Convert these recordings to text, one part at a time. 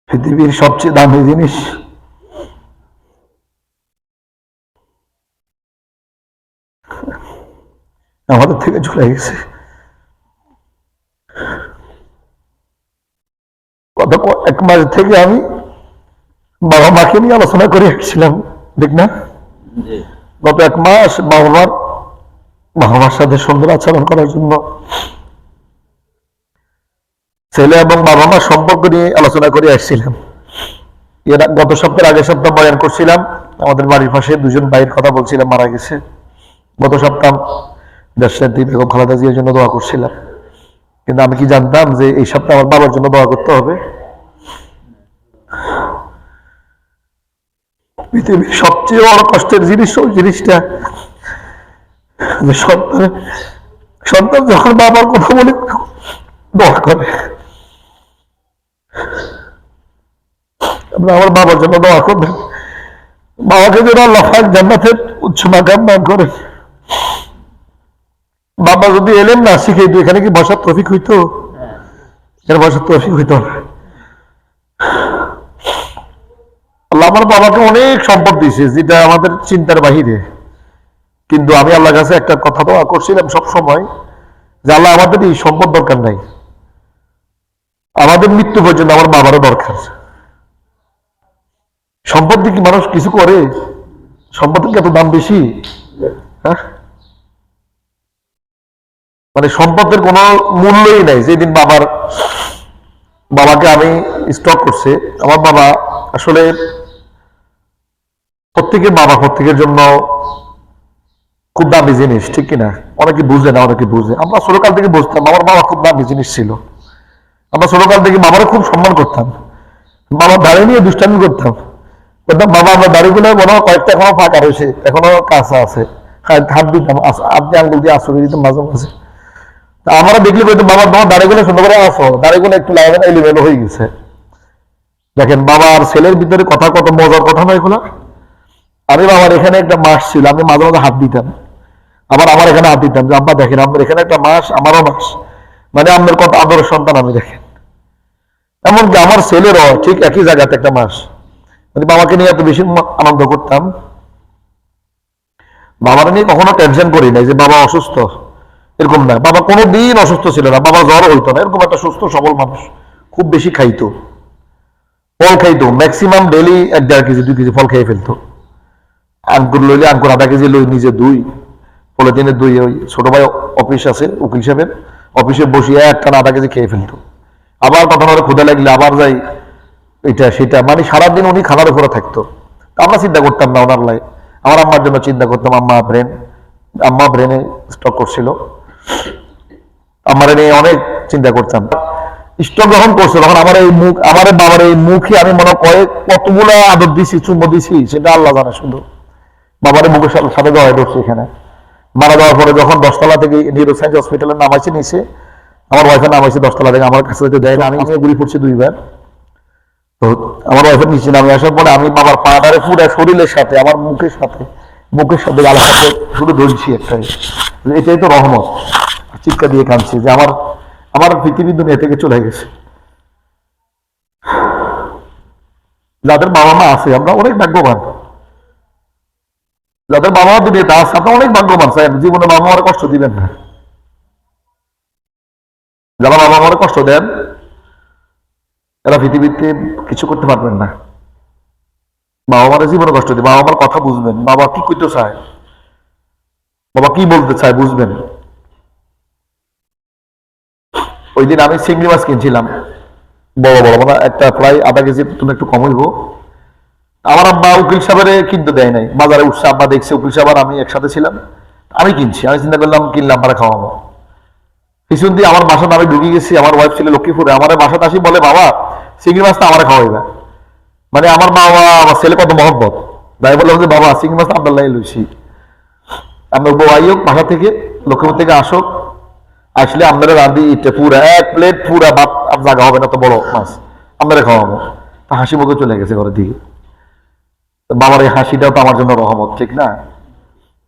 পৃথিবীর সবচেয়ে দামি জিনিস আমাদের থেকে চলে গেছে। গত এক মাস থেকে আমি বাবা মাকে নিয়ে আলোচনা করে আসছিলাম, ঠিক না? গত এক মাস বাবা মার সাথে সুন্দর আচরণ করার জন্য ছেলে এবং বাবা মার সম্পর্ক নিয়ে আলোচনা করে আসছিলাম। এর গত সপ্তাহের আগের সপ্তাহ বয়ান করছিলাম, আমাদের বাড়ির পাশে দুজন ভাইয়ের কথা বলছিলাম, মারা গেছে। গত সপ্তাহ দেশনেত্রী বেগম খালেদা জিয়ার জন্য দোয়া করছিলাম, কিন্তু আমি কি জানতাম যে এই সপ্তাহে আমার বাবার জন্য দোয়া করতে হবে? পৃথিবীর সবচেয়ে বড় কষ্টের জিনিস ওই জিনিসটা যে সন্তান যখন বাবার কথা বলে দোয়া করে। আমার বাবার জন্য দোয়া করবেন, বাবাকে যেন আল্লাহ পাক জান্নাতের উচ্চ মাকাম দান করেন। বাবা যদি এলেন না শিখে তো এখানে কি বসার তৌফিক হইতো? এখানে বসার তৌফিক হইতো না। আল্লাহ আমার বাবাকে অনেক সম্পদ দিয়েছে যেটা আমাদের চিন্তার বাহিরে, কিন্তু আমি আল্লাহর কাছে একটা কথা দোয়া করছিলাম সব সময় যে আল্লাহ আমাদের এই সম্পদ দরকার নাই, আমাদের মৃত্যু পর্যন্ত আমার বাবারও দরকার। সম্পদ দিয়ে কি মানুষ কিছু করে? সম্পদের কি এত দাম বেশি? হ্যাঁ, মানে সম্পদের কোনো মূল্যই নাই। যেদিন বাবাকে আমি স্টক করছে, আমার বাবা আসলে প্রত্যেকের জন্য খুব দামি জিনিস, ঠিক কিনা? অনেকে বুঝে না, অনেকে বুঝে। আমরা ছোটকাল থেকে বুঝতাম আমার বাবা খুব দামি জিনিস ছিল। আমরা ছোটকাল থেকে বাবারও খুব সম্মান করতাম, বাবার দাড়ি নিয়ে দুষ্টামি করতাম। বলতাম বাবা আমার দাড়িগুলো মনে হয় কয়েকটা এখনো ফাঁকা রয়েছে, এখনো কাঁচা আছে, হাত দিতাম, আপনি আঙ্গুল দিয়ে আসরে দিতাম মাঝে মাঝে। আমরা দেখলে বলতাম বাবা তোমার দাড়িগুলো সুন্দর করে আসো, দাড়িগুলো একটু লাগাবেন, এলোমেলো হয়ে গেছে। দেখেন বাবার ছেলের ভিতরে কথা, কত মজার কথা নয় এগুলো। আমি বাবার এখানে একটা মাস ছিল, আমি মাঝে মাঝে হাত দিতাম, আমার এখানে হাত দিতাম যে আব্বা দেখেন আপনার এখানে একটা মাস, আমারও মাস, মানে আপনার কত আদরের সন্তান আমি, দেখেন। এমনকি আমার ছেলেরও ঠিক একই জায়গাতে একটা মাস। মানে বাবাকে নিয়ে এত বেশি আনন্দ করতাম, বাবার নিয়ে কখনো টেনশন করি নাই যে বাবা অসুস্থ, এরকম না। বাবা কোনোদিন অসুস্থ ছিল না, বাবা জ্বর হইতো না, এরকম একটা সুস্থ সবল মানুষ। খুব বেশি খাইতো, ফল খাইতো, ম্যাক্সিমাম ডেলি 1-1.5 কেজি 2 কেজি ফল খেয়ে ফেলতো। আঙ্কুর লইলে আঙ্কুর আধা কেজি লই, নিজে দুই পলিথিনের দুই। ওই ছোট ভাই অফিস আছে উকিল সাহেবের, অফিসে বসিয়ে একটানা আধা কেজি খেয়ে ফেলতো। আবার কখনো ক্ষুদা লাগলে আবার যাই এটা সেটা, মানে সারাদিন উনি খানার উপরে থাকতো। আমরা চিন্তা করতাম না ওনার লাই। আমার আম্মার জন্য চিন্তা করতাম, আম্মা ব্রেনে স্টক করছিল, আমার নিয়ে অনেক চিন্তা করতাম। স্টক যখন করছে তখন আমার বাবার এই মুখে আমি মনে কতগুলো আদর দিছি, চুম্ব দিছি, সেটা আল্লাহ জানে শুধু। বাবার মুখের সাথে জড়াই ধরছি এখানে। মারা যাওয়ার পরে যখন 10তলা থেকে নিউরোসায়েন্স হসপিটালে নামাইছে নিচে, আমার ওয়াইফের নামাইছে 10তলা থেকে, আমার কাছে দেয় না, আমি গুলি পড়ছি 2 বার। তো আমার ওয়াইফের নিচে নামে আসার পরে আমি বাবার পাটারে পুরো শরীরের সাথে, আমার মুখের সাথে গালের সাথে শুধু ধরছি একটাই, এটাই তো রহমত। চিৎকার দিয়ে কাঁদছি যে আমার পৃথিবীর দুনিয়া থেকে চলে গেছে। যাদের বাবা মা আছে আমরা অনেক ভাগ্যবান, যাদের বাবা মা দুনিয়াতে আছে আপনারা অনেক ভাগ্যবান। স্যার জীবনে বাবা মার কষ্ট দিবেন না। যারা বাবা মার কষ্ট দেন এরা পৃথিবীতে কিছু করতে পারবেন না। বাবা মার জীবনে কষ্ট দিন, বাবা মার কথা বুঝবেন, বাবা কি করতে চায়, বাবা কি বলতে চায় বুঝবেন। ওই দিন আমি চিংড়ি মাছ কিনছিলাম, বড় বড়, মানে একটা প্রায় আধা কেজি, তুমি একটু কম হইব। আমার আব্বা উকিল সাহেবের কিনতে দেয় নাই, বাজারে উঠছে, আব্বা দেখছে উকিল সাহেব আর আমি একসাথে ছিলাম, আমি কিনছি। আমি চিন্তা করলাম কিনলাম আমরা খাওয়াবো। পিছন দিয়ে আমার বাসাতে আমি ঢুকে গেছি, আমার ওয়াইফ ছিল লক্ষ্মীপুরে, আমার বাসাতে আসি বলে বাবা চিংড়ি মাছটা আমার খাওয়াইবা। মানে আমার বাবা আমার ছেলে কত মহব্বত, তাই বললাম যে বাবা চিংড়ি মাছটা আপনার লাই লইছি, আপনার বউ আইক বাসা থেকে, লক্ষ্মীপুর থেকে আসুক, আসলে আপনারা রাঁধি ইটে পুরা 1 প্লেট পুরা ভাত জায়গা হবে না, তো বড় মাছ আপনারা খাওয়াবো। তা হাসি মুখে চলে গেছে ঘরের দিকে। বাবার এই হাসিটাও তো আমার জন্য রহমত, ঠিক না?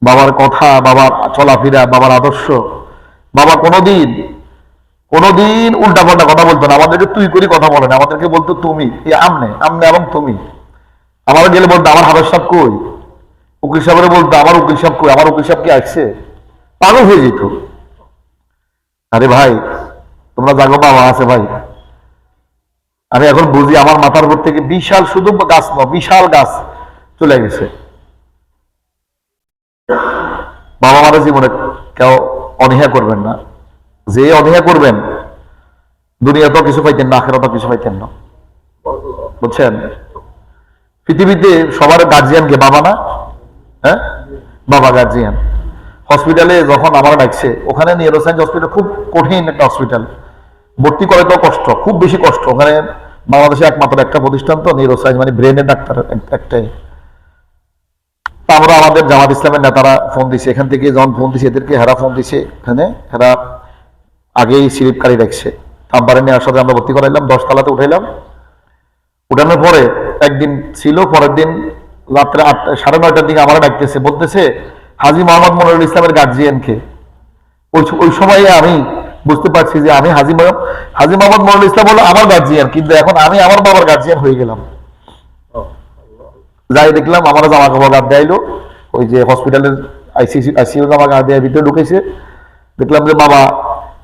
বাবার কথা, বাবার চলাফেরা, বাবার আদর্শ, বাবা কোনোদিন কোনোদিন উল্টা পাল্টা কথা বলতো না, আমাদেরকে তুই করি কথা বলে না, আমাদেরকে বলতো তুমি, আমনে আমনে এবং তুমি। আমার গেলে বলতো আমার হাবের সাহেব কই, উকিল সাহেবের বলতো আমার উকিল সাহেব কই, আমার উকিল সাহেব কি আসছে, পাগল হয়ে যেত। আরে ভাই তোমরা জাগো, বাবা আছে ভাই। আমি এখন বুঝি আমার মাথার উপর থেকে বিশাল, শুধু গাছ নয় বিশাল গাছ চলে গেছে। বাবা মারা জীবনে কেউ অনীহা করবেন না, যে অনীহা করবেন দুনিয়া তো কিছু পাইতেন না, আখেরা তো কিছু পাইতেন না, বুঝছেন। পৃথিবীতে সবার গার্জিয়ান কে বাবা না? হ্যাঁ, বাবা গার্জিয়ান। হসপিটালে যখন আমার ডাকছে, ওখানে নিউরোসায়েন্স হসপিটাল খুব কঠিন একটা হসপিটাল, ভর্তি করে তো কষ্ট, খুব বেশি কষ্ট। ওখানে বাংলাদেশে একমাত্র একটা প্রতিষ্ঠান তো নিউরোসায়েন্স, মানে ব্রেনের ডাক্তার একটাই। আমরা আমাদের জামাত ইসলামের নেতারা ফোন দিছে, এখান থেকে যখন ফোন দিছে এদেরকে, হেরা ফোন দিছে, এখানে হেরা আগেই সিরিপকারী রাখছে, তাম্বারে নেওয়ার সাথে আমরা ভর্তি করাইলাম, 10 তলাতে উঠাইলাম। উঠানোর পরে একদিন ছিল, পরের দিন রাত্রে 8:30টার দিকে আমার ডাকতেছে, বলতেছে হাজী মোহাম্মদ মনিরুল ইসলামের গার্জিয়ানকে। ওই সময়ে আমি বুঝতে পারছি যে আমি হাজী মোহাম্মদ মনিরুল ইসলাম হলো আমার গার্জিয়ান, কিন্তু এখন আমি আমার বাবার গার্জিয়ান হয়ে গেলাম। যাই দেখলাম আমার জামা কাপড় গাদ দেয়াইলো, ওই যে হসপিটালের আইসিইউ জামা গাদ দেওয়ার ভিতরে ঢুকেছে। দেখলাম যে বাবা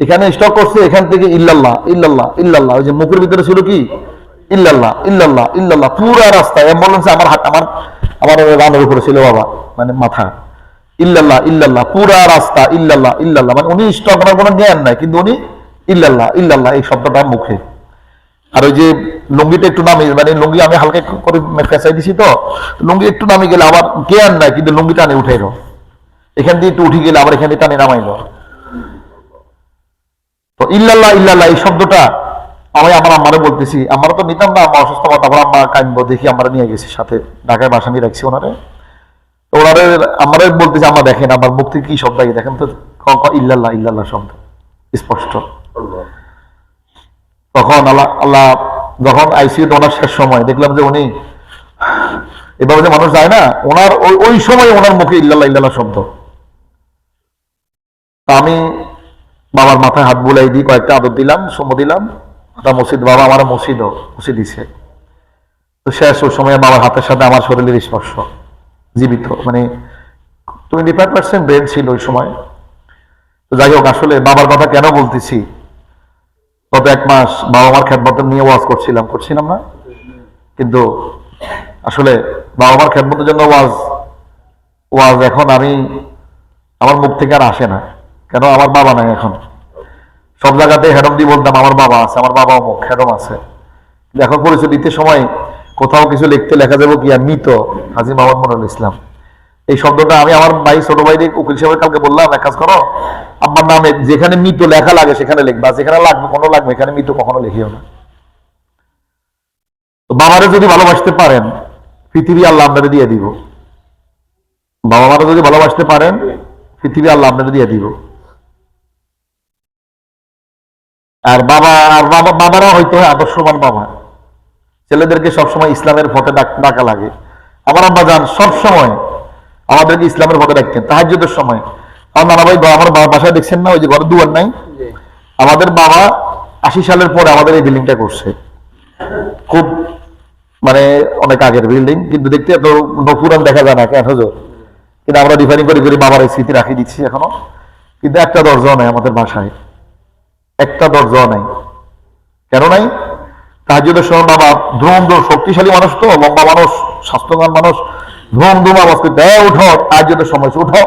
এখানে স্টক করছে, এখান থেকে ইল্লাল্লাহ ইল্লাল্লাহ ইল্লাল্লাহ, ওই যে মুখের ভিতরে ছিল কি ইল্লাল্লাহ ইল্লাল্লাহ ইল্লাল্লাহ, পুরা রাস্তায় অ্যাম্বুলেন্সে আমার হাত, আমার রানের উপরে ছিল বাবা, মানে মাথা, ইল্লাল্লাহ ইল্লাল্লাহ, পুরা রাস্তা ইল্লাল্লাহ ইল্লাল্লাহ। মানে উনি স্টক করার কোনো জ্ঞান নাই, কিন্তু উনি ইল্লাল্লাহ ইল্লাল্লাহ এই শব্দটা মুখে। আর ওই যে লুঙ্গিটা একটু নামে, মানে লুঙ্গি আমি হালকা করে ফেঁসাই দিছি তো, লুঙ্গি একটু নামে গেলে আমার জ্ঞান নাই, কিন্তু লুঙ্গি টানে উঠাইলো, এখান দিয়ে একটু উঠে গেলে আবার এখান দিয়ে টানে নামাইলো। তো ইল্লাল্লাহ ইল্লাল্লাহ এই শব্দটা আমি আমার আম্মারে বলতেছি, আমারও তো নিতাম না, আমার অসুস্থ, তারপর আম্মা কানবো দেখি, আমরা নিয়ে গেছি সাথে, ঢাকায় বাসা নিয়ে রাখছি ওনারে। তো ওনারে আমারে বলতেছি, আম্মা দেখেন আমার মুখ থেকে কি শব্দ আগে, দেখেন তো ইল্লাল্লাহ ইল্লাল্লাহ শব্দ স্পষ্ট। তখন আল্লাহ যখন আইসিইউতে ওনার শেষ সময় দেখলাম যে উনি এভাবে যে মানুষ যায় না, ওনার ওই সময় ওনার মুখে ইল্লাল্লাহ ইল্লাল্লাহ শব্দ। তা আমি বাবার মাথায় হাত বুলাই দিই, কয়েকটা আদর দিলাম, সুমো দিলাম, মসজিদ, বাবা আমার মসজিদও মুছে দিছে। তো শেষ ওই সময় বাবার হাতের সাথে আমার শরীরের স্পর্শ, জীবিত, মানে 25% ব্রেন ছিল ওই সময়। তো যাই হোক, আসলে বাবার কথা কেন বলতেছি, গত 1 মাস বাবা মার খেদমত নিয়ে ওয়াজ করছিলাম না, কিন্তু আসলে বাবা মার খেদমতের জন্য ওয়াজ এখন আমার মুখ থেকে আর আসে না, কেন আমার বাবা নাই এখন। সব জায়গাতে হেডম দিয়ে বলতাম আমার বাবা আছে, আমার বাবা অমুক হেডম আছে, এখন পরিচয় দিতে সময় কোথাও কিছু লিখতে লেখা যাবো কি মৃত হাজী মোহাম্মদ মনিরুল ইসলাম, এই শব্দটা আমি আমার ভাই ছোট ভাই উকিল সাহেবের কালকে বললাম, এক কাজ করো আমার নামে যেখানে মৃত লেখা লাগে সেখানে লিখবা, যেখানে লাগবে কোনো লাগবে, এখানে মৃত কখনো লিখিও না। তো বাবারে যদি ভালোবাসতে পারেন পৃথিবী আল্লাহ আপনাদের দিয়ে দিব, বাবা মারা যদি ভালোবাসতে পারেন পৃথিবী আল্লাহ আপনাদের দিয়ে দিব। আর বাবারা হয়তো আদর্শবান বাবা, ছেলেদেরকে সবসময় ইসলামের পথে ডাকা লাগে। আমার আব্বা যান সবসময় আমাদেরকে ইসলামের পথে ডাকতেন, তাহাজ্জুদের সময়। আমার নানা ভাই আমার বাসায় দেখছেন না, ওই যে ঘরে দুয়ার নাই, আমাদের বাবা 80 সালের পরে আমাদের এই বিল্ডিংটা করছে, খুব মানে অনেক আগের বিল্ডিং, কিন্তু দেখতে এত পুরান দেখা যায় না কেন হুজুর, কিন্তু আমরা রিফারিং করে বাবার এই স্মৃতি রাখিয়ে দিচ্ছি এখনো। কিন্তু একটা দরজাও নাই আমাদের বাসায়, একটা দরজাও নাই। কেন নাই? তাহাজ্জুদের সময় বাবা ধুম শক্তিশালী মানুষ তো, লম্বা মানুষ, স্বাস্থ্যবান মানুষ, ধুম আওয়াজ করতে, উঠো তাহাজ্জুদের সময় উঠো,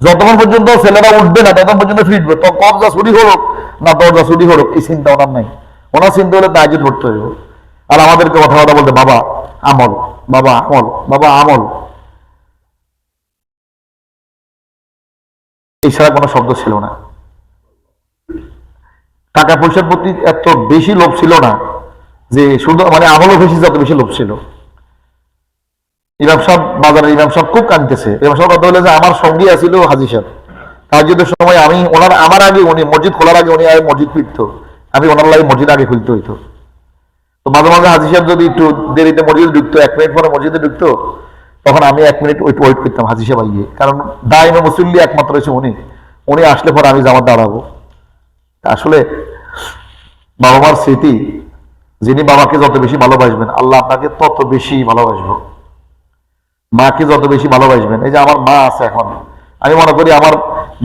যতক্ষণ পর্যন্ত ছেলেরা উঠবে না ততক্ষণ পর্যন্ত ফিরবে, তো কবজা ছুটি হোক না দরজা ছুটি হোক এই চিন্তা ওনার নাই। ওনার চিন্তা হলে তাহাজ্জুদ পড়তে হইব। আর আমাদেরকে কথা বলতে বাবা আমল, বাবা আমল, বাবা আমল, এছাড়া কোনো শব্দ ছিল না। টাকা পয়সার প্রতি এত বেশি লোভ ছিল না যে শুধু মানে আমল বেশি, যত বেশি লোভ ছিল। ইমাম সাহেব, বাজারের ইমাম সাহেব খুব কাঁদতেছে। ইমাম সাহেব কথা বলে যে আমার সঙ্গী আছিল হাজী সাহেব, তাহাজ্জুদের সময় আমার আগে উনি মসজিদ খোলার আগে উনি আগে মসজিদ ফিরতো, আমি ওনার লাগে মসজিদ আগে খুলতে হইতো। তো মাঝে মাঝে হাজী সাহেব যদি একটু দেরিতে মসজিদে ঢুকতো, 1 মিনিট পরে মসজিদে ঢুকতো, তখন আমি 1 মিনিট ওয়েট করতাম হাজী সাহেব আইয়ে, কারণ দাইমে মুসল্লি একমাত্র হচ্ছে উনি আসলে পরে আমি জামাত দাঁড়াবো। আসলে বাবা মার স্মৃতি, যিনি বাবাকে যত বেশি ভালোবাসবেন আল্লাহ আপনাকে তত বেশি ভালোবাসবো। মাকে যত বেশি ভালোবাসবেন, এই যে আমার মা আছে এখন, আমি মনে করি আমার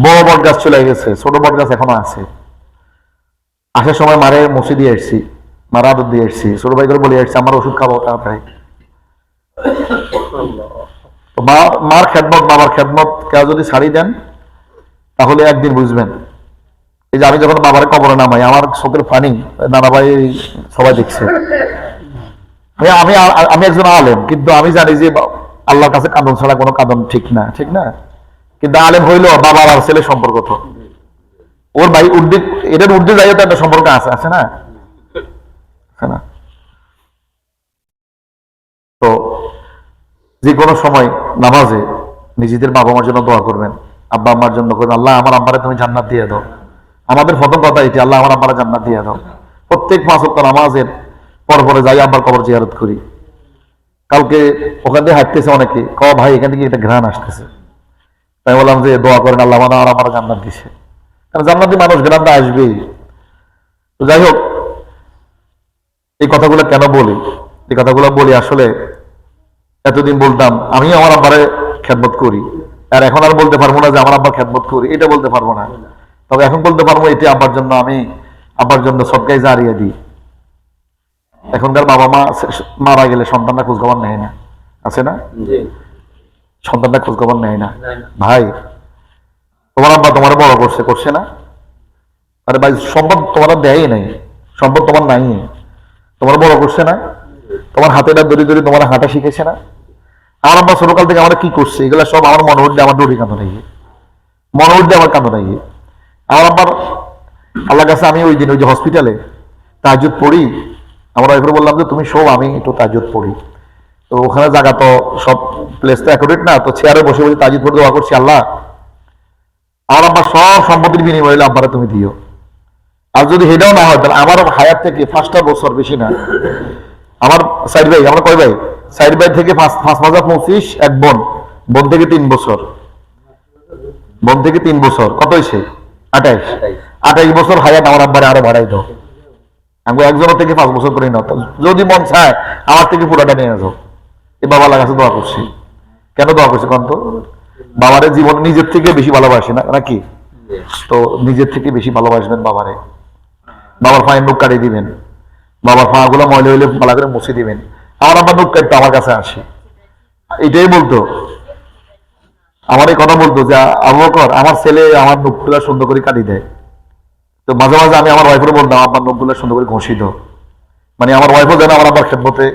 বড় বট গাছ চলে গেছে, ছোট বট গাছ এখনো আছে। আসার সময় মারে মুছে দিয়ে এসছি, মারা আদর দিয়ে এসছি, ছোট ভাই করে বলে এসছি আমার ওষুধ খাবো তাড়াতাড়ি। তো মার খেদমত, বাবার খেদমত কেউ যদি ছাড়ি দেন তাহলে একদিন বুঝবেন। এই যে আমি যখন বাবার কবরে নামাই আমার চোখের পানি নানা ভাই সবাই দেখছে। আমি আমি একজন আলেম, কিন্তু আমি জানি যে আল্লাহর কাছে কাঁদন ছাড়া কোনো কাঁদন ঠিক না, ঠিক না? কিন্তু আলেম হইলো বাবার আর ছেলের সম্পর্ক, তো ওর ভাই উর্দু, এটার উর্দু যাই তো একটা সম্পর্ক আছে, আছে না? আছে না? তো যে কোনো সময় নামাজে নিজেদের বাবা মার জন্য দোয়া করবেন, আব্বা আম্মার জন্য করবেন, আল্লাহ আমার আব্বারে তুমি জান্নাত দিয়ে দাও। আমাদের প্রথম কথা এটি, আল্লাহ আমার আব্বারে জান্নাত দিয়ে দাও। প্রত্যেক 5 ওয়াক্ত নামাজের পরে যাই আব্বার কবর জিয়ারত করি। কালকে ওখান দিয়ে হাঁটতেছে অনেকে, ভাই এখান থেকে একটা ঘ্রাণ আসতেছে, তাই বললাম যে দোয়া করেন আল্লাহ আমার জান্নাত দিছে, কারণ জান্নাতি মানুষ ঘ্রাণটা আসবেই। তো যাই হোক, এই কথাগুলো কেন বলি? এই কথাগুলো বলি আসলে এতদিন বলতাম আমি আমার আব্বারে খেদমত করি, আর এখন আর বলতে পারবো না যে আমার আব্বার খেদমত করি, এটা বলতে পারবো না। তবে এখন বলতে পারবো এটি আব্বার জন্য, আমি আব্বার জন্য সদকায় জারিয়া দিই। এখনকার বাবা মা মারা গেলে সন্তানরা খোঁজখবর নেয় না, আছে না? সন্তানরা খোঁজখবর নেয় না। ভাই তোমার আব্বা তোমার বড় করছে, করছে না? আরে ভাই সম্পদ তোমার দেয় নাই, সম্পদ তোমার নাই, তোমার বড় করছে না? তোমার হাতেটা দড়ি দড়ি তোমার হাঁটা শিখেছে না? আমার আব্বা ছোটকাল থেকে আমরা কি করছে এগুলো সব আমার মনে উঠলে আমার দড়ি কাঁদো নাই, মনে উঠলে আমার কাঁদো নাই। আমার আব্বার আল্লাহ কাছে আমি ওই দিন ওই যে হসপিটালে তাহাজ্জুদ পড়ি, আমার ওয়াইফের বললাম যে তুমি শোও আমি একটু তাহাজ্জুদ পড়ি। তো ওখানে জায়গা তো সব প্লেস তো অ্যাকোরেট না, তো চেয়ারে বসে বসে তাহাজ্জুদ পড়ে দোয়া করছি, আল্লাহ আমার আব্বার সব সম্পত্তির বিনিময়ে আব্বারে তুমি দিও। আর যদি সেটাও না হয় তাহলে আমার হায়াত থেকে 5টা বছর, বেশি না, আমার সাইড ভাই, আমরা কয় ভাই? সাইড ভাই থেকে 5+5=25, এক বোন, বোন থেকে 3 বছর, বোন থেকে 3 বছর, কত হয়েছে? 28 বছর হায়াত আমার আব্বারে আরো বাড়াই দাও। আমি একজনের থেকে 5 বছর করে নাও, যদি মন চায় আমার থেকে পুরাটা নিয়ে যাও। এই বাবা আল্লাহর কাছে দোয়া করছি। কেন দোয়া করছি কন্ত? বাবারে জীবন নিজের থেকে বেশি ভালোবাসে না নাকি? তো নিজের থেকে বেশি ভালোবাসবেন বাবারে। বাবার পায়ে মুখ কাটিয়ে দিবেন, বাবার পা গুলো ময়লা হইলে ভালো করে মুছে দিবেন। আমার আব্বা মুখ কাটতো আমার কাছে আসে, এটাই বলতো, আমার এই কথা বলতো যে আবু বকর আমার ছেলে আমার মুখগুলা সুন্দর করে কাটি দেয়। তো মাঝে মাঝে আমি আমার ওয়াইফের বলতাম আব্বার মুখগুলা সুন্দর করে ঘষি দাও, মানে আমার ওয়াইফও যেন আমার আব্বার খেদমতে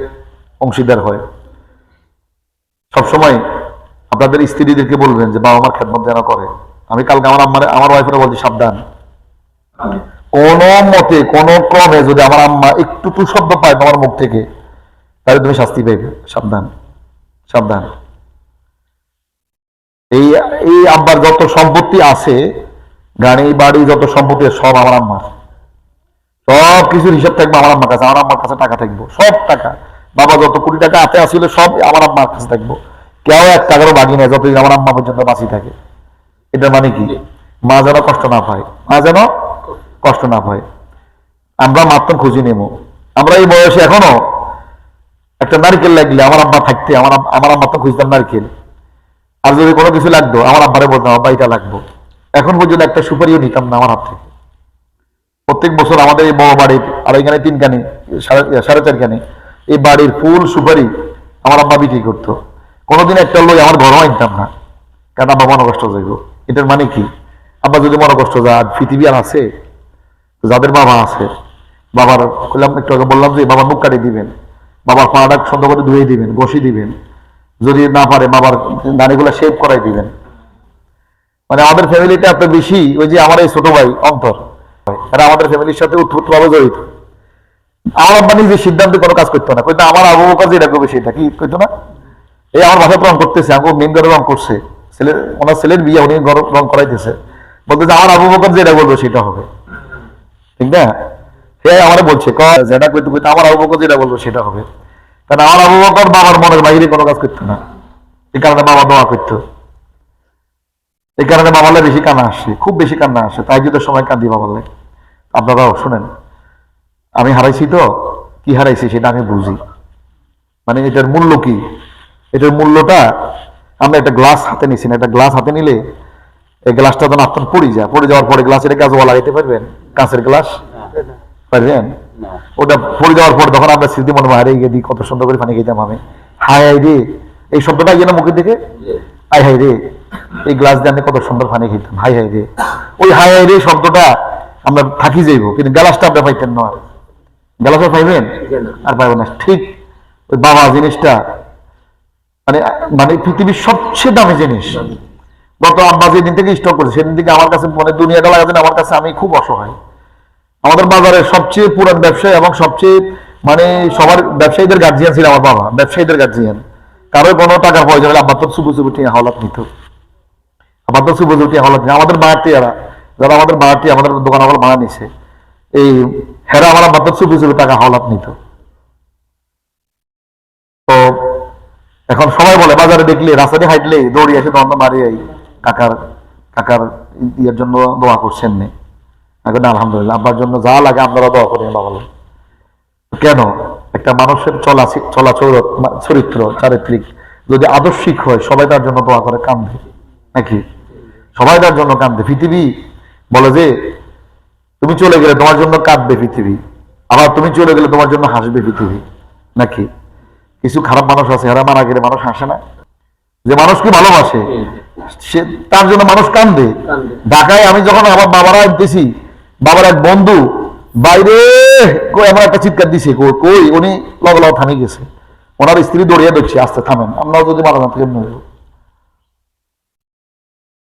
অংশীদার হয়। সবসময় আপনাদের স্ত্রীদেরকে বলবেন যে বাবা আমার খেদমত যেন করে। আমি কালকে আমার ওয়াইফের বলছি সাবধান, কোন মতে কোন ক্রমে যদি আমার আম্মা একটু টু শব্দ পায় তোমার মুখ থেকে তাহলে তুমি শাস্তি পাইবে, সাবধান সাবধান। এই এই আব্বার যত সম্পত্তি আছে, গাড়ি বাড়ি যত সম্পত্তি সব আমার আম্মার, সব কিছুর হিসাব থাকবে আমার আম্মার কাছে। আমার আম্মার কাছে টাকা থাকবো, সব টাকা, বাবা যত কোটি টাকা হাতে আসলে সব আমার আম্মার কাছে থাকবো, কেউ 1 টাকারও বাকি নেই যতদিন আমার আম্মা পর্যন্ত বাঁচি থাকে। এটা মানে কি? মা যেন কষ্ট না পায়, মা যেন কষ্ট না পায়। আমরা মাত্র খুঁজি নেব। আমরা এই বয়সে এখনো একটা নারকেল লাগলে আমার আব্বা থাকতে আমার আম্মা তো খুঁজতাম নারকেল, আর যদি কোনো কিছু লাগতো আমার আব্বারে বলতাম আব্বা এটা লাগবো। এখন পর্যন্ত একটা সুপারিও নিতাম না আমার হাত থেকে। প্রত্যেক বছর আমাদের এই বড় বাড়ির আর এখানে 3 কানি 4.5 কানি এই বাড়ির ফুল সুপারি আমার আব্বা বিক্রি করতো। কোনোদিন একটা লই আমার ঘরও আনতাম না, কারণ আব্বা মনে কষ্ট যাইব। এটার মানে কি? আব্বা যদি মনে কষ্ট যায়, পৃথিবী আর আছে? যাদের বাবা আছে, বাবার বললাম একটু আগে বললাম যে বাবার মুখ কাটিয়ে দিবেন, বাবার পাটা সুন্দর করে ধুয়ে দিবেন, ঘষি দিবেন, যদি না পারে বাবার দাড়িগুলা শেভ করাই দিবেন। মানে আমাদের ফ্যামিলিতে এত বেশি, ওই যে আমার এই ছোট ভাই অন্তর, এরা আমাদের ফ্যামিলির সাথে উৎপত্তিভাবে জড়িত। আমার আব্বা নিজে সিদ্ধান্তে কোনো কাজ করতো না, কইতো আমার আবু বকর যেটা করবে সেটা, কি কইতো না? এই আমার বাসায় রং করতেছে, আমাকে মেন ঘরে রং করছে, ওনার ছেলের বিয়ে উনি রং করাইতেছে, বলতেছে আমার আবু বকর যেটা বলবো সেটা হবে, ঠিক না? সে আমার বলছে যেটা কইতে কইতে আমার আবু বকর যেটা বলবো সেটা হবে, কারণ আমার আবু বকর বাবার মনের বাইরে কোনো কাজ করতো না। এই কারণে বাবা দোয়া করতো, এই কারণে বাবালে বেশি কান্না আসে, খুব বেশি কান্না আসে, তাই যদি সময় কান্দি বাবালে। আপনারাও শুনেন, আমি হারাইছি তো, কি হারাইছি সেটা আমি বুঝি। মানে এটার মূল্য কি, এটার মূল্যটা, আমরা একটা গ্লাস হাতে নিছি না, একটা গ্লাস হাতে নিলে এই গ্লাসটা যখন আপনার পড়ে যাওয়ার পরে গ্লাস এটা কাজে লাগাইতে পারবেন? কাঁচের গ্লাস পারবেন? ওটা পড়ে যাওয়ার পর তখন আমরা স্মৃতি মনে হারিয়ে গিয়ে দিই, কত সুন্দর করে পানি খেতাম আমি, হাই হাই রে, এই শব্দটা গিয়ে না মুখের দিকে, হাই হাই রে, এই গ্লাস দিয়ে আমি কত সুন্দর পানি খেতাম, হাই হাই রে। ওই হাই হাই রে শব্দটা আমরা থাকি যাইব, কিন্তু গ্লাসটা আপনি পাইতেন না, গ্লাসও পাইবেন আর পাইবেন না। ঠিক ওই বাবা জিনিসটা মানে মানে পৃথিবীর সবচেয়ে দামি জিনিস। গত আব্বা যেদিন থেকে স্টক করেছে সেদিন থেকে আমার কাছে মানে দুনিয়াটা লাগাতেন আমার কাছে, আমি খুব অসহায়। আমাদের বাজারের সবচেয়ে পুরান ব্যবসায়ী এবং সবচেয়ে মানে সবার ব্যবসায়ীদের গার্জিয়ান ছিল আমার বাবা, ব্যবসায়ীদের গার্জিয়ান। কারো কোনো টাকার প্রয়োজন হলে আব্বা তো সুবু সুবুটি হলাত নিত, আব্বা তো সুবু সুবুটি হলাত নিত। আমাদের বাড়তি যারা আমাদের বাড়তি আমাদের দোকান আমার ভাড়া নিছে, এই হেরা আমার আব্বা তো সুবু সুবু টাকা হলাত নিত। তো এখন সবাই বলে বাজারে দেখলে রাস্তাতে হাঁটলে দৌড়িয়ে এসে তখন মারিয়ে কাকার কাকার ইয়ের জন্য দোয়া করছেন নে, এখন আলহামদুলিল্লাহ আব্বার জন্য যা লাগে আপনারা দোয়া করেন বাবা। কেন? একটা মানুষের চরিত্র চারিত্রিক যদি আদর্শিক হয়, সবাই তার জন্য দোয়া করে, কান্দে নাকি? সবাই তার জন্য কান্দে। পৃথিবী বলে যে তুমি চলে গেলে তোমার জন্য কাঁদবে পৃথিবী, আবার তুমি চলে গেলে তোমার জন্য হাসবে পৃথিবী, নাকি? কিছু খারাপ মানুষ আছে, এরা মারা গেলে মানুষ হাসে না। যে মানুষকে ভালোবাসে সে তার জন্য মানুষ কান্দে। ঢাকায় আমি যখন আমার বাবারা দিছি, বাবার এক বন্ধু বাইরে এমন একটা চিৎকার দিছে, কই উনি লগে লগে থামে গেছে, ওনার স্ত্রী দৌড়িয়ে দেখছে, আসতে থামেন, আমরাও যদি মারা যান কেমন।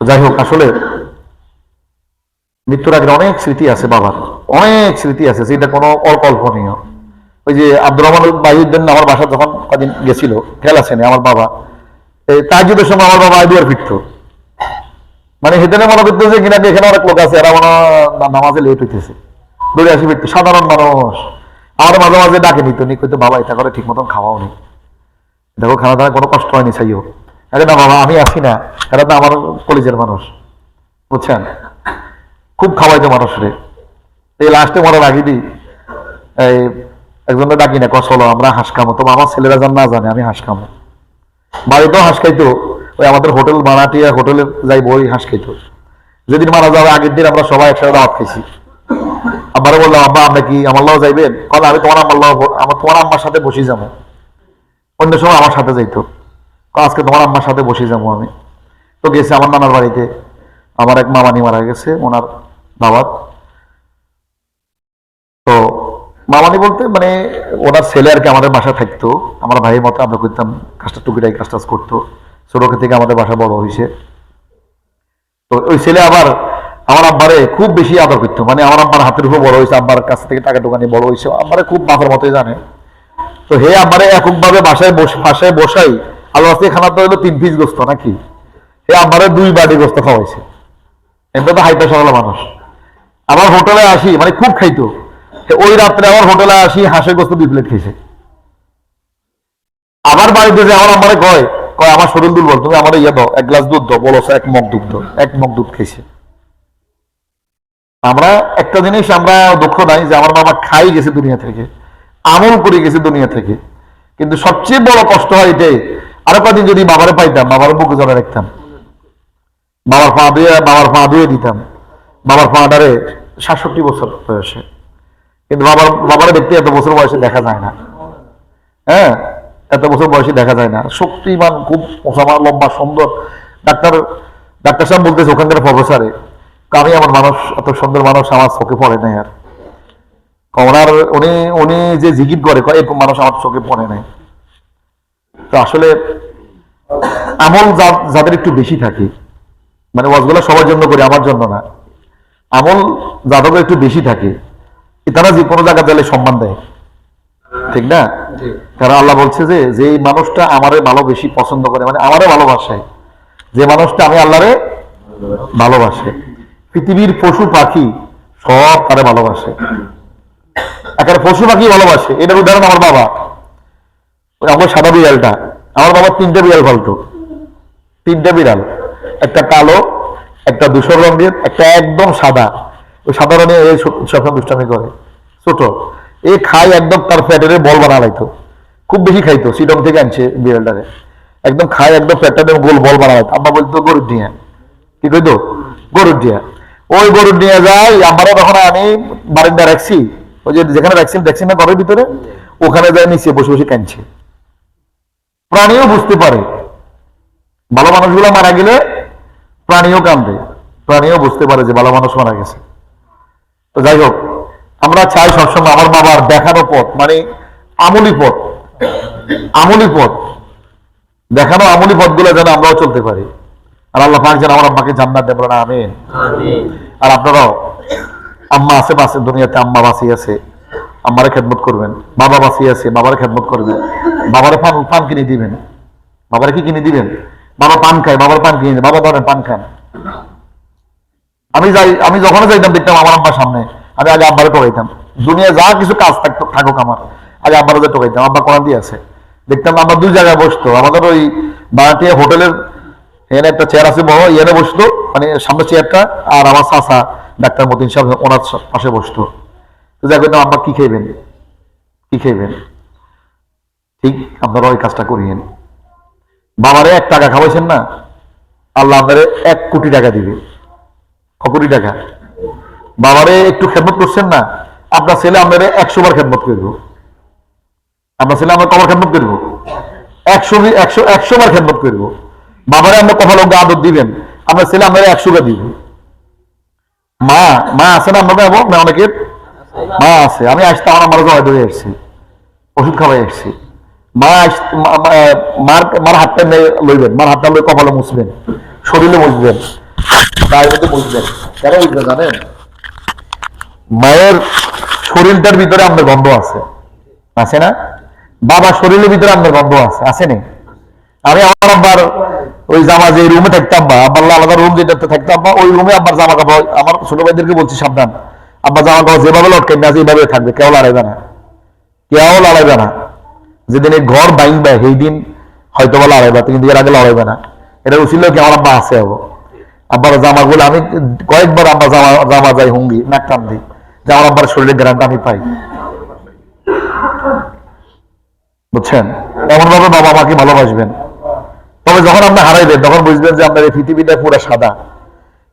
যাই হোক, আসলে মৃত্যুর আগের অনেক স্মৃতি আছে বাবার, অনেক স্মৃতি আছে যেটা কোনো অকল্পনীয়। ওই যে আব্দুর রহমান বাহিউদ্দিন আমার বাসা যখন কদিন গেছিল, খেয়াল আছে না আমার বাবা তাহাজ্জুদের সময় আমার বাবা আইডুয়ার ফিরত, মানে হেঁটে মনে করতো যে কিনা এখানে অনেক লোক আছে, এরা মনে নামাজে লেট হইতেছে, দৌড়ে আসি ফিরত। সাধারণ মানুষ আমার মাঝে মাঝে ডাকে নিত, নি কইতো বাবা এটা করে ঠিক মতন খাওয়াও নি, দেখো খাওয়া দাওয়া কোনো কষ্ট হয়নি চাইও। আরে না বাবা আমি আসি না, এরা তো আমার কলেজের মানুষ, বুঝছেন, খুব খাওয়াইতো মানুষরে। এই লাস্টে মনে রাখি দিই, এই একজনের ডাকি না, কসলো আমরা হাঁস খামো, তো আমার ছেলেরা যেন না জানে আমি হাঁস খামো। বাড়িতেও হাঁস খাইতো, ওই আমাদের হোটেল বানাটিয়া হোটেলে যাইবো, ওই হাঁস খাইতো। যেদিন মারা যাবে আগের দিন আমরা সবাই একসাথে দাওয়াত খাইছি। আব্বারে বললাম আব্বা আমরা কি আমার লাও যাইবেন? কল আমি তোমার তোমার আম্মার সাথে বসে যাবো। অন্য সময় আমার সাথে যাইতো, আজকে তোমার আম্মার সাথে বসে যাবো আমি। তো গেছে আমার নানার বাড়িতে, আমার এক মামানি মারা গেছে, ওনার দাওয়াত। তো মামানি বলতে মানে ওনার ছেলে আর কি আমাদের বাসা থাকতো, আমার ভাইয়ের মতো আমরা করতাম কাজটা, টুকিটাই কাজ টাজ করতো, ছোট থেকে আমাদের বাসা বড় হয়েছে। তো ওই ছেলে আবার আমার আব্বারে খুব বেশি আদর করতো, মানে আমার আব্বার হাতের উপর বড় হয়েছে, আব্বার কাছ থেকে টাকা টোকা নিয়ে বড় হয়েছে, আব্বারে খুব বাপের মতোই জানে। তো হে আব্বারে এককভাবে বাসায় বসাই, আল্লাহ আজকে খানা তো হলো 3 পিস গোস্ত নাকি, হে আব্বারে 2 বাটি গোস্ত খাওয়াইছে। এমনি তো হাই প্রেশার হলো মানুষ। আবার হোটেলে আসি, মানে খুব খাইতো, ওই রাত্রে আবার হোটেলে আসি হাঁসের গোস্ত 2 প্লেট খেয়েছে। আবার বাড়িতে যে আমার আম্মারে কয় আমার শরীর দুর্বল, তুমি আমার ইয়ে দাও, 1 গ্লাস দুধ দাও, বলো 1 মগ দুধ দাও, 1 মগ দুধ খেয়েছে। আমরা একটা জিনিস আমরা দুঃখ নাই যে আমার বাবা খাই গেছে দুনিয়া থেকে, আমল করে গেছে দুনিয়া থেকে, কিন্তু সবচেয়ে বড় কষ্ট হয় এটাই, আরো কদিন যদি বাবারে পাইতাম, বাবার বুকে জড়ে রাখতাম, বাবার পা ধুয়ে দিতাম, বাবার পাটারে 67 বছর বয়সে, কিন্তু বাবারে দেখতে এত বছর বয়সে দেখা যায় না। হ্যাঁ, এত বছর বয়সে দেখা যায় না, শক্তিমান, খুব লম্বা সুন্দর। ডাক্তার সাহেব বলতেছে ওখানকার প্রফেসরে, আমি আমার মানুষ এত সুন্দর মানুষ আমার চোখে পড়ে নাই, আর ওনার উনি যে জিগির করে এরকম মানুষ আমার চোখে পড়ে নাই। তো আসলে আমল যাদের একটু বেশি থাকে, মানে ওয়াজগুলো সবার জন্য করি, আমার জন্য না, আমল যাদের একটু বেশি থাকে তারা যে কোনো জায়গায় গেলে সম্মান দেয়, ঠিক না? কারণ আল্লাহ বলছে যে যেই মানুষটা আমারে ভালো বেশি পছন্দ করে, মানে আমারে ভালোবাসে, যে মানুষটা আমি আল্লাহরে ভালোবাসে, পৃথিবীর পশু পাখি সব তারে ভালোবাসে, একেবারে পশু পাখি ভালোবাসে। এটার উদাহরণ আমার বাবা, ওই আমার সাদা বিড়ালটা, আমার বাবা 3টে বিড়াল পালতো, 3টে বিড়াল, একটা কালো, একটা ধূসর রঙের, একটা একদম সাদা। ওই সাদা রঙে সবসময় দুষ্টামি করে, ছোট। এ খাই একদম তার ফ্যাটের বল বানা লাইতো, খুব বেশি খাইতো, সিটং থেকে আনছে বিড়ালটারে, একদম খাই একদম ফ্যাটটা গোল বল বানা লাইতো। আব্বা বলতো গরুর ডিয়া, কি কইতো গরুর ডিয়া। ওই গরুর ডিয়া যাই আমারও তখন আমি বারিন্দা রাখছি, ওই যে যেখানে রাখছি না ঘরের ভিতরে, ওখানে যাই নিচে বসে বসে কাঁদছে। প্রাণীও বুঝতে পারে, ভালো মানুষগুলো মারা গেলে প্রাণীও কান্দে, প্রাণীও বুঝতে পারে যে ভালো মানুষ মারা গেছে। তো যাই হোক, আমরা চাই সবসময় আমার বাবার দেখানো পথ, মানে আমলি পথ, আমলি পথ দেখানো, আমলি পথগুলো যেন আমরাও চলতে পারি। আর আল্লাহ পাক যেন আমার আম্মাকে জান্নাত দেন, বলেন আমিন। আর আপনারাও, আম্মা আছে বাসে দুনিয়াতে, আম্মা বাঁচিয়ে আছে, আম্মারে খেদমত করবেন। বাবা বাঁচিয়ে আছে, বাবারে খেদমত করবেন। বাবারে পান পান কিনে দিবেন। বাবারে কি কিনে দিবেন? বাবা পান খায়, বাবার পান কিনে দিন, বাবা ধরেন পান খান। আমি যখন যাইতাম দেখতাম আমার আব্বার সামনে, আমি আগে আব্বারে টোকাইতাম। দুনিয়া যা কিছু কাজ থাকুক আমার, আগে আব্বারে টোকাইতাম। আব্বা কোরআন দিয়ে আছে, দেখতাম আব্বা দুই জায়গায় বসতো। আমাদের ওই বারাটিয়া হোটেলের এখানে একটা চেয়ার আছে বড়, এনে বসতো, মানে সামনে চেয়ারটা, আর আমার চাচা ডাক্তার মতিন সাহেব ওনার পাশে বসতো। তো যাই করতাম, আব্বা কি খাইবেন, কি খাইবেন? ঠিক আপনারা ওই কাজটা করিয়েন। বাবারে 1 টাকা খাওয়াইছেন না, আল্লাহ আপনারে 1 কোটি টাকা দিবে। ক কোটি টাকা? বাবারে একটু খেদমত করছেন না, আপনার ছেলে আপনারে 100 বার খেদমত করবো। আপনার ছেলে আমরা কবার খেদমত করবো? 100 বার খেদমত করবো। বাবারে আমরা কপাল আদর দিবেন, আপনার ছেলে আপনারা 100 বার দিবেন। মা মা আছে না আপনাদের? এবং অনেকের মা আছে। আমি আসতে আমার আমার জয় ধরে এসেছি, ওষুধ খাওয়াই এসেছি। মার হাতটা লইবেন, মার হাতটা লই কপালে মুছবেন, শরীরে মুছবেন, গায়ের মধ্যে মুছবেন। কেন বুঝবেন জানেন? মায়ের শরীরটার ভিতরে আমাদের গন্ধ আছে, আছে না? বাবার শরীরের ভিতরে আমাদের গন্ধ আছে, আছে না? আমি আমার আব্বার ওই জামা যে রুমে থাকতাম, বা আব্বার আলাদা রুম যেটাতে থাকতাম, বা ওই রুমে আব্বার জামা কাপড়, আমার ছোট ভাইদেরকে বলছি সাবধান, আব্বার জামা কাপড় যেভাবে লটকাই না এইভাবে থাকবে, কেউ লড়াইবে না, কেউ লড়াইবে না। যেদিন এই ঘর বাইনবে সেই দিন হয়তো বা লড়াইবা, কিন্তু এর আগে লড়াইবে না। এটা উচিত কি আমার আব্বা আছে হবো। আব্বার জামা গুলো আমি কয়েকবার আব্বা জামা যাই হুঙ্গি নাক টান দিই, যে আমার আব্বার শরীরের গ্রামটা আমি পাই, বুঝছেন? এমন ভাবে বাবা মাকে ভালোবাসবেন। তবে যখন আপনি হারাইবেন তখন বুঝবেন যে আপনার এই পৃথিবীটা পুরো সাদা,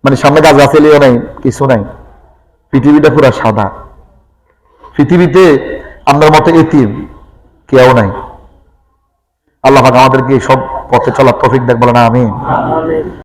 মানে সামনে গাছ গাছালিও নাই, কিছু নাই, পৃথিবীটা পুরো সাদা। পৃথিবীতে আপনার মতো এতিম কেউ নাই। আল্লাহ পাক আমাদেরকে সব পথে চলার তৌফিক দেন, বলেন আমিন।